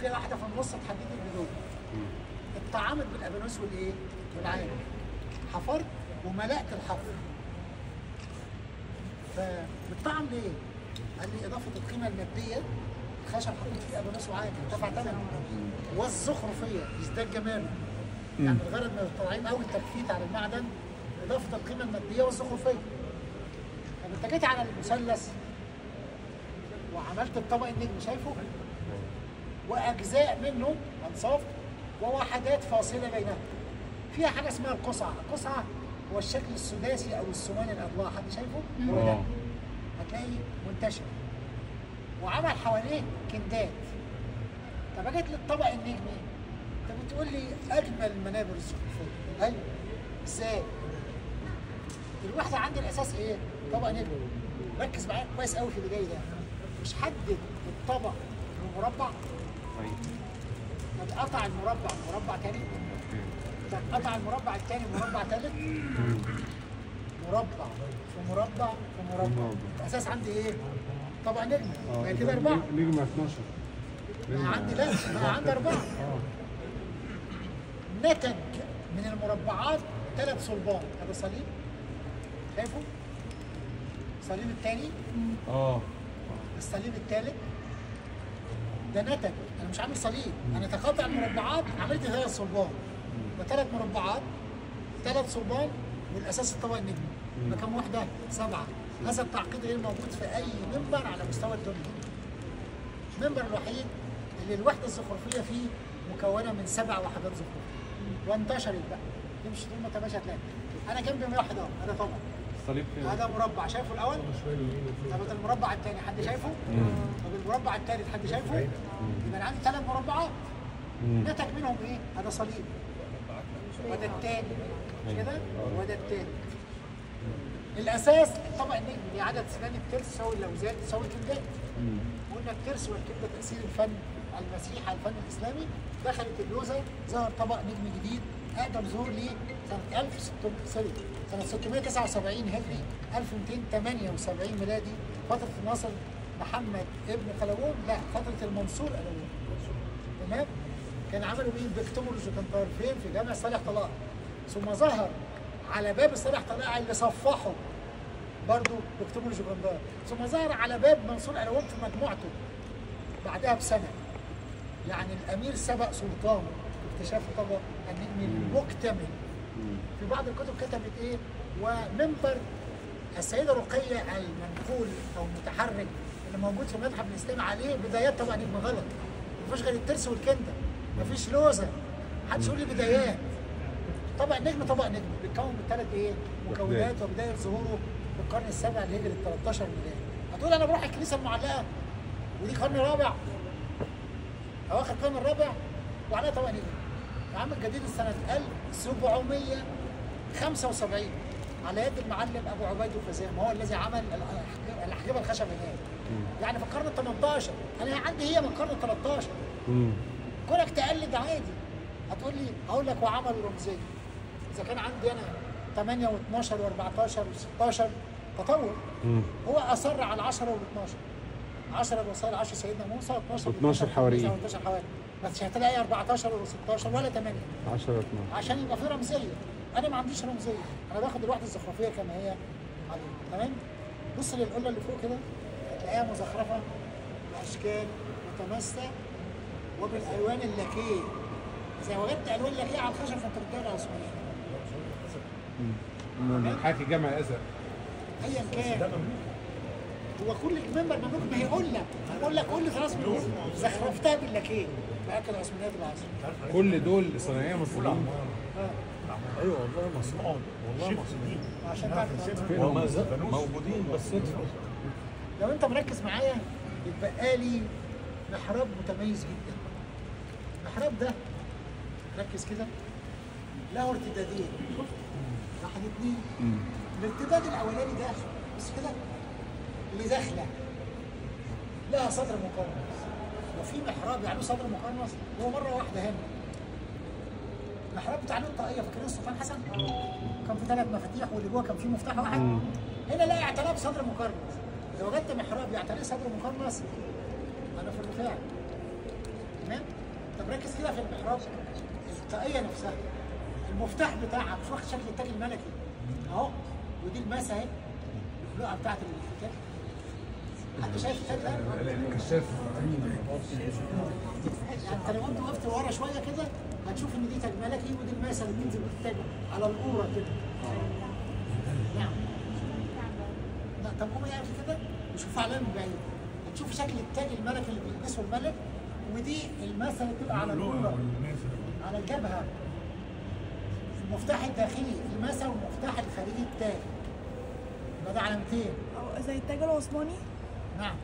فيها واحده في النص تحدد الجذور. اتطعمت بالابانوس والايه؟ والعين. حفرت وملأت الحفر. فبالطعم ليه؟ قال لي اضافه القيمه الماديه، الخشب حطيت فيه ابانوس وعين ارتفع ثمنه، والزخرفيه يزداد جماله. يعني الغرض من التطعيم او التكفيت على المعدن اضافه القيمه الماديه والزخرفيه. طب انت جيت على المثلث وعملت الطبق النجمي شايفه؟ واجزاء منه انصاف ووحدات فاصله بينها. فيها حاجه اسمها القصعه، القصعه هو الشكل السداسي او الثماني الاضلاع، حد شايفه؟ هو ده. هتلاقي منتشر. وعمل حواليه كندات. طب جيت للطبق النجمي، انت بتقول لي اجمل المنابر الزخرفيه. ايوه. ازاي؟ الوحده عندي الاساس ايه؟ طبق نجمي. ركز معايا كويس قوي في اللي جاي ده. مش حدد الطبق بمربع. طب قطع المربع مربع تاني. طب قطع المربع الثاني مربع ثالث. مربع في مربع في مربع. الاساس عندي ايه؟ طبق نجم. يبقى كده 4. نجمة 12. بقى عندي لا، بقى عندي 4. نتج من المربعات 3 صلبان. هذا صليب. شايفه؟ الصليب الثاني. الصليب الثالث. ده نتج، انا مش عامل صليب، انا تقاطع المربعات عملت 3 صلبان. وثلاث مربعات 3 صلبان والاساس الطبق النجمي. يبقى كم وحده؟ 7. هذا التعقيد غير موجود في اي منبر على مستوى الدنيا. المنبر الوحيد اللي الوحده الزخرفيه فيه مكونه من 7 وحدات زخرفيه. وانتشرت بقى. تمشي طول ما انت ماشي هتلاقي. انا جنبي واحد اهو، هذا طبق. الصليب فين؟ هذا مربع، شايفه الاول؟ طب المربع الثاني حد شايفه؟ طب المربع الثالث حد شايفه؟ يبقى انا عندي 3 مربعات. نتج منهم ايه؟ هذا صليب. وده الثاني. مش كده؟ وده الثاني. الاساس الطبق النجمي اللي عدد سنان الترس تساوي اللوزات تساوي الكبدات. قلنا الترس والكبده تاثير الفن المسيحي على الفن الاسلامي. دخلت اللوزه ظهر طبق نجمي جديد اقدم ظهور ليه سنه 679 هجري 1278 ميلادي، فتره الناصر محمد ابن قلاوون، لا فتره المنصور قلاوون. تمام؟ كان عملوا بيه بيكتبوا كان فين؟ في جامع صالح طلائع. ثم ظهر على باب صالح طلائع اللي صفحه برضه بيكتبوا جوكندار. ثم ظهر على باب منصور قلاوون في مجموعته بعدها بسنه. يعني الامير سبق سلطانه في اكتشاف الطبق النجمي المكتمل. في بعض الكتب كتبت ايه؟ ومنبر السيده رقيه المنقول او المتحرك اللي موجود في المتحف الاسلامي عليه بدايات طبق نجم. غلط. مفيش غير الترس والكنده. مفيش لوزه. محدش يقول لي بدايات. طبق النجم طبق نجم بيتكون من 3 ايه؟ مكونات. وبدايه ظهوره في القرن السابع الهجري ال 13 ميلادي. هتقول انا بروح الكنيسه المعلقه ودي قرن رابع اواخر القرن الرابع وعليها طبق نجم. العام الجديد سنه 1775 على يد المعلم ابو عبيد الفزام، هو الذي عمل الاحجبه الخشب هناك. يعني في القرن ال 18. انا عندي هي من القرن ال 13. كونك تقلد عادي. هتقول لي هقول لك وعمل رمزيه. اذا كان عندي انا 8 و12 و14 و16 تطور. هو اصر على 10 وال12. 10 الوصايا 10 سيدنا موسى، 12 حواريين. 12 حواري. بس هتلاقي 14 و16 ولا 8. 10 و12. عشان يبقى في رمزيه. انا ما عنديش رمزيه، انا باخد الوحده الزخرفيه كما هي عليه. تمام؟ بص للقله اللي فوق كده هتلاقيها مزخرفه باشكال متماثله وبالالوان اللاكيه. اذا وجدت الوان لاكيه على الخشب فانت بتدور على عثمانيه. حاكي جمع الازرق. ايا كان. هو كل منبر مملوك ما هيقول لك، هقول لك كل خلاص من زخرفتها باللاكيه. باكل عثمانيات العصر. كل دول صناعيه مصريين. ايوه والله مصنوعين، والله مصنوعين. عشان تعرف وما زالوا موجودين بس لو انت مركز معايا يتبقى لي محراب متميز جدا. المحراب ده ركز كده له ارتدادين. شوف 1 2. الارتداد الاولاني ده بص كده اللي داخله لها صدر مقرنص. وفي محراب يعني صدر مقرنص هو مره واحده هنا. المحراب بتاع له الطاقيه فاكرين السلطان حسن؟ كان في 3 مفاتيح واللي جوه كان فيه مفتاح واحد. هنا لا اعتناء بصدر مقرنص. لو وجدت محراب يعتني صدر مقرنص انا في الرفاع. تمام؟ في المحراب الطاقيه نفسها المفتاح بتاعها مش واخد شكل التاج الملكي اهو، ودي الماسه اهي اللقعه بتاعت التاج. حد شايف التاج ده؟ كشاف. يعني انت لو انت وقفت ورا شويه كده هتشوف ان دي تاج ملكي، ودي الماسه اللي بتنزل بالتاج على القوره كده. نعم. لا طب قوم يعمل كده وشوف عليها من بعيد هتشوف شكل التاج الملكي اللي بيلبسه الملك، ودي الماسه اللي بتبقى على القوره على الجبهه. المفتاح الداخلي الماسه والمفتاح الخارجي التاج. يبقى ده علامتين. زي التاج العثماني. نعم.